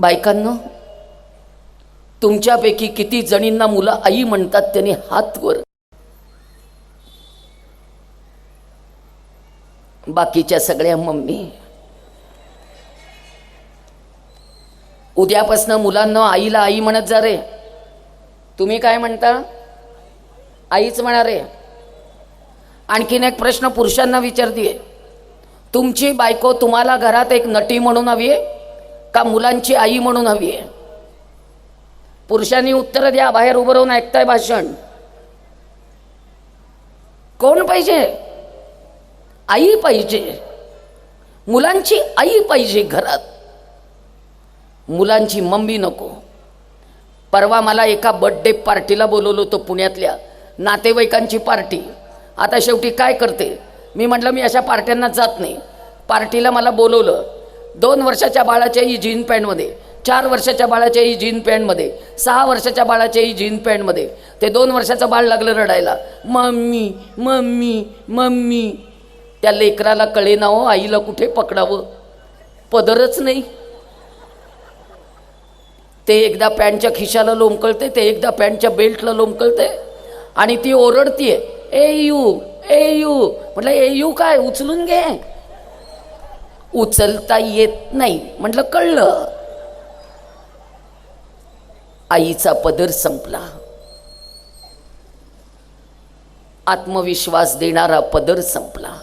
बायकांनो, तुमच्यापैकी किती जणींना मुलं आई म्हणतात त्यांनी हात वर. बाकीच्या सगळ्या मम्मी. उद्यापासून मुलांना आईला आई म्हणत जा रे. तुम्ही काय म्हणता? आईच म्हणा रे. आणखीन एक प्रश्न पुरुषांना विचारते, तुमची बायको तुम्हाला घरात एक नटी म्हणून हवी आहे का मुलांची आई म्हणून हवी आहे? पुरुषांनी उत्तर द्या. बाहेर उभं राहून ऐकताय भाषण. कोण पाहिजे? आई पाहिजे. मुलांची आई पाहिजे घरात, मुलांची मम्मी नको. परवा मला एका बर्थडे पार्टीला बोलवलं होतं, पुण्यातल्या नातेवाईकांची पार्टी. आता शेवटी काय करते, मी म्हटलं मी अशा पार्ट्यांना जात नाही. पार्टीला मला बोलवलं. 2 वर्षाच्या बाळाच्याही जीन पॅन्टमध्ये, 4 वर्षाच्या बाळाच्याही जीन पॅन्टमध्ये, 6 वर्षाच्या बाळाच्याही जीन पॅन्टमध्ये. ते 2 वर्षाचं बाळ लागलं रडायला, मम्मी मम्मी मम्मी. त्या लेकराला कळेना हो आईला कुठे पकडावं, पदरच नाही. ते एकदा पॅन्टच्या खिशाला लोंबकळते, ते एकदा पॅन्टच्या बेल्टला लोंबकळते आणि ती ओरडतीये, ए यू ए यू. म्हटलं ए यू काय, उचलून घे. उचलता येत नाही. म्हटलं कळलं. आईचा पदर संपला. आत्मविश्वास देणारा पदर संपला.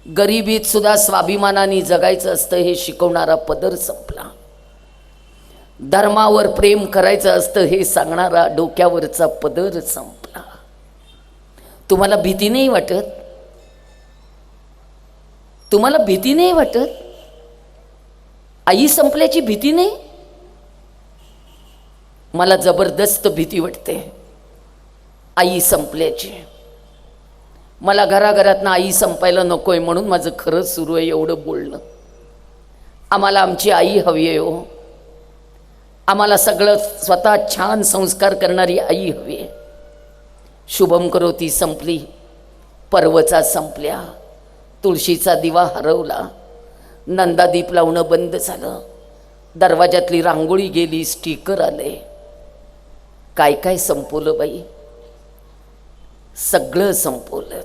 गरिबीत सुद्धा स्वाभिमानाने जगायचं असतं हे शिकवणारा पदर संपला. धर्मावर प्रेम करायचं असतं हे सांगणारा डोक्यावरचा पदर संपला. तुम्हाला भीती नाही वाटत? तुम्हाला भीती नाही वाटत? आई संपल्याची भीती नाही? मला जबरदस्त भीती वाटते आई संपल्याची. मला घराघरातनं आई संपायला नकोय म्हणून माझं खरं सुरू आहे एवढं बोलणं. आम्हाला आमची आई हवी आहे हो. आम्हाला सगळं स्वतः छान संस्कार करणारी आई हवी आहे. शुभम करोती संपली, पर्वचा संपल्या, तुळशीचा दिवा हरवला, नंदादीप लावणं बंद झालं, दरवाजातली रांगोळी गेली, स्टिकर आले. काय काय संपवलं बाई, सगळं संपवलं.